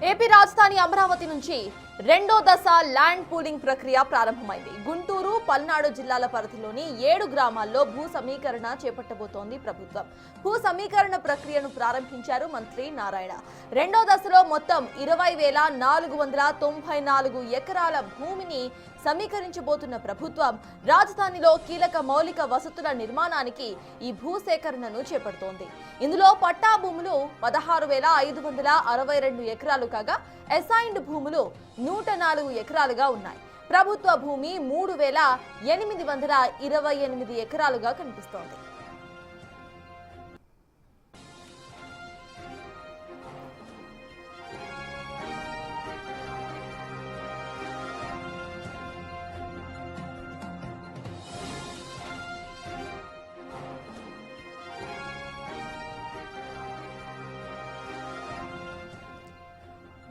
AP రాజధాని అమరావతి నుంచి రెండో దశ ల్యాండ్ పూలింగ్ ప్రక్రియ ప్రారంభమైంది. గుంటూరు, పల్నాడు జిల్లాల పరిధిలోని 7 గ్రామాల్లో భూ సమీకరణ చేపట్టబోతోంది ప్రభుత్వం. భూ సమీకరణ ప్రక్రియను ప్రారంభించారు మంత్రి నారాయణ. రెండో దశలో మొత్తం 20,494 ఎకరాల భూమిని సమీకరించబోతున్న ప్రభుత్వం రాజధానిలో కీలక మౌలిక వసతుల నిర్మాణానికి ఈ భూసేకరణను చేపడుతోంది. ఇందులో పట్టా భూములు 16,562 ఎకరాలు కాగా అసైన్డ్ భూములు 104 ఎకరాలుగా ఉన్నాయి. ప్రభుత్వ భూమి 3,828 ఎకరాలుగా కనిపిస్తోంది.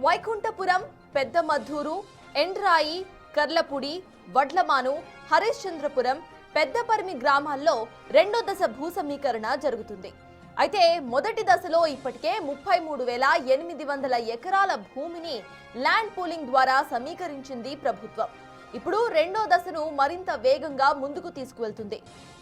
వైకుంఠపురం, పెద్దమద్దూరు, ఎండ్రాయి, కర్లపూడి, వడ్లమాను, హరిశ్చంద్రపురం, పెద్దపరిమి గ్రామాల్లో రెండో దశ భూ సమీకరణ జరుగుతుంది. అయితే మొదటి దశలో ఇప్పటికే 33,800 ఎకరాల భూమిని ల్యాండ్ పూలింగ్ ద్వారా సమీకరించింది ప్రభుత్వం. ఇప్పుడు రెండో దశను మరింత వేగంగా ముందుకు తీసుకువెళ్తుంది.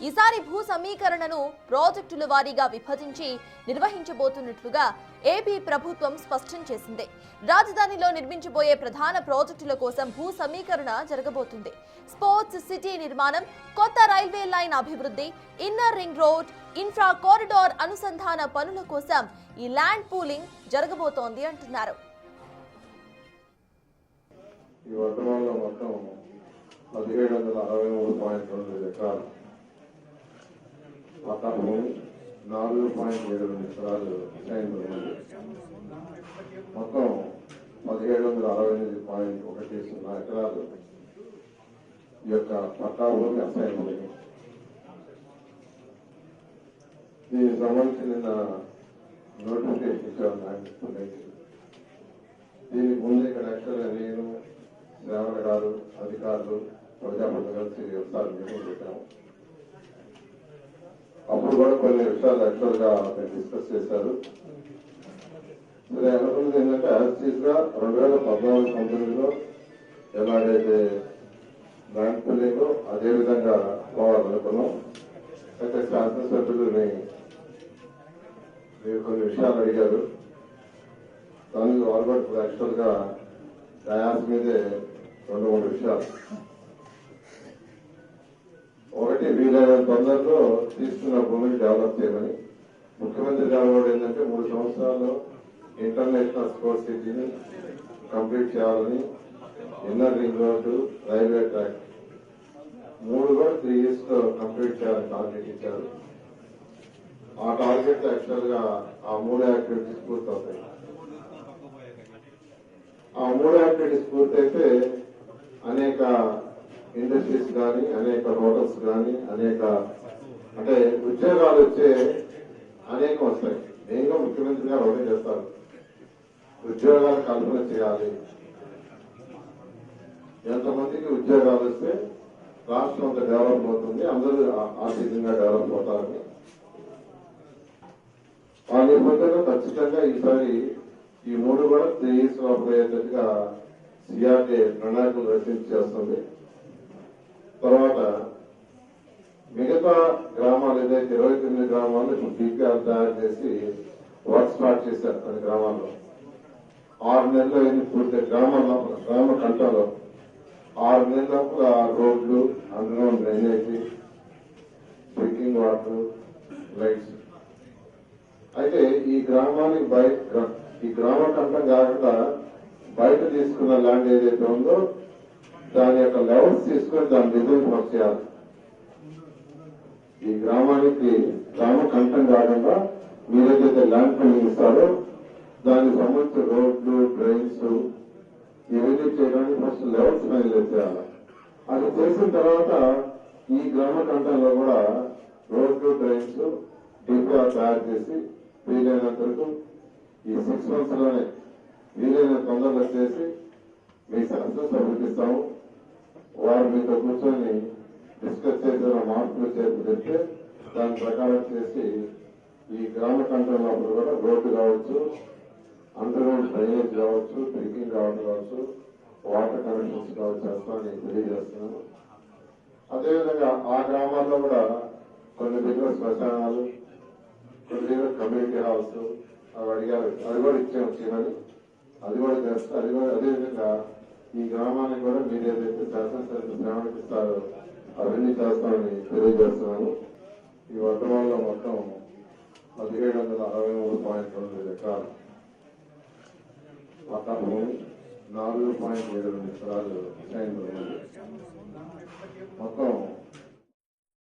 ఈసారి భూ సమీకరణను ప్రాజెక్టుల వారీగా విభజించి నిర్వహించబోతున్నట్లుగా ఏపీ ప్రభుత్వం స్పష్టం చేసింది. రాజధానిలో నిర్మించబోయే ప్రధాన ప్రాజెక్టుల కోసం భూ సమీకరణ జరగబోతుంది. స్పోర్ట్స్ సిటీ నిర్మాణం, కొత్త రైల్వే లైన్ అభివృద్ధి, inner ring road, infra corridor అనుసంధాన పనుల కోసం ఈ ల్యాండ్ పూలింగ్ జరగబోతోంది అంటున్నారు. ఈ వర్తమానంలో మొత్తం 1763.2 ఎకరాలు పట్టా భూమి, 4.72 ఎకరాలు డిజైన్ ఉంది. మొత్తం 1768.10 ఎకరాలు ఈ యొక్క పట్టా భూమి అసైన్ భూమి. దీనికి సంబంధించి నిన్న నోటిఫికేషన్ ఇచ్చారు. దీనికి ముందు ఇక్కడ యాక్చువల్గా నేను, శ్రావణ గారు, అధికారులు, ప్రజాపతి కలిసి ఒకసారి మీటింగ్ పెట్టాము. అప్పుడు కూడా కొన్ని విషయాలు యాక్చువల్ గా డిస్కస్ చేశారు. అనుకున్నది ఏంటంటే యాజ్ గా 2014-19లో ఎలాగైతే ల్యాండ్ పూలింగ్ అదే విధంగా పోవాలనుకున్నాం. అయితే శాసనసభ్యులని మీరు కొన్ని విషయాలు అడిగారు. దానికి వాళ్ళు కూడా యాక్చువల్ గా డయాస్ మీదే 2-3 విషయాలు. ఒకటి, వీలైన తొందరలో తీసుకున్న భూమిని డెవలప్ చేయమని ముఖ్యమంత్రి గారు ఏంటంటే 3 సంవత్సరాల్లో ఇంటర్నేషనల్ స్పోర్ట్స్ సిటీని కంప్లీట్ చేయాలని, inner ring road, railway track 3 కూడా 3 years లో కంప్లీట్ చేయాలని టార్గెట్ ఇచ్చారు. ఆ టార్గెట్ యాక్చువల్ గా ఆ 3 యాక్టివిటీస్ పూర్తవుతాయి. ఆ 3 యాక్టివిటీస్ పూర్తయితే అనేక ఇండస్ట్రీస్ కానీ, అనేక హోటల్స్ కానీ, అనేక అంటే ఉద్యోగాలు వచ్చే అనేక వస్తాయి. మెయిన్గా ముఖ్యమంత్రి గారు ఒకటే చేస్తారు, ఉద్యోగాలు కల్పన చేయాలి. ఎంతమందికి ఉద్యోగాలు వస్తే రాష్ట్రం అంతా డెవలప్ అవుతుంది, అందరూ ఆర్థికంగా డెవలప్ అవుతారని ఆ నేపథ్యంలో ఖచ్చితంగా ఈసారి ఈ 3 కూడా 3 years లోపల అయ్యేటట్టుగా సిఆర్డీ ప్రణాళికలు రచించి చేస్తుంది. తర్వాత మిగతా గ్రామాలు ఏదైతే 29 గ్రామాలు ఇప్పుడు డీపీఆర్ తయారు చేసి వర్క్ స్టార్ట్ చేశారు. కొన్ని గ్రామాల్లో 6 నెలల్లో ఎన్ని పూర్తి గ్రామాల్లో, గ్రామ కంటలో 6 నెలల లోపల రోడ్లు, underground drainage, drinking water, lights. అయితే ఈ గ్రామానికి ఈ గ్రామ కంఠం కాకుండా బయట తీసుకున్న ల్యాండ్ ఏదైతే ఉందో దాని యొక్క లెవెల్స్ తీసుకొని దాని డిజైన్ వర్క్ చేయాలి. ఈ గ్రామానికి గ్రామ కంఠం కాకుండా మీరేదైతే ల్యాండ్ పూలింగ్ ఇస్తారో దానికి సంబంధించిన రోడ్లు, డ్రైన్స్ ఇవన్నీ చేయడానికి ఫస్ట్ లెవెల్స్ ఫైనలైజ్ చేయాలి. అది చేసిన తర్వాత ఈ గ్రామ కంఠంలో కూడా రోడ్లు, డ్రైన్స్ డీపీఆర్ తయారు చేసి వీలైనంత వరకు ఈ 6 months లోనే వీలైన తొందరలో చేసి మీ శాసనసభ్యులకు ఇస్తాము. వారు మీతో కూర్చొని డిస్కస్ చేసిన మార్పులు చేసి చెప్తే దాని ప్రకారం చేసి ఈ గ్రామ కంట్రోల్ కూడా రోడ్డు కావచ్చు, అండర్గ్రౌండ్ డ్రైనేజ్ కావచ్చు, డ్రింకింగ్ వాటర్ కావచ్చు, వాటర్ కనెక్షన్స్ కావచ్చు చేస్తామని తెలియజేస్తున్నాను. అదేవిధంగా ఆ గ్రామాల్లో కూడా కొన్ని దగ్గర శ్మశానాలు, కొన్ని దగ్గర కమ్యూనిటీ హాల్స్ అవి అడిగారు, అది కూడా ఇచ్చాము చేయమని, అది కూడా చేస్తే అది కూడా అదేవిధంగా ఈ గ్రామానికి కూడా మీరు ఏదైతే శాసనసభ్యులు శ్రావణకి ఇస్తారో అవన్నీ చేస్తామని తెలియజేస్తున్నాను. ఈ వర్తమానంలో మొత్తం 1763.2 ఎకరాలు పట్టా భూమి, 4.72 ఎకరాలు సైన్ భూమి, మొత్తం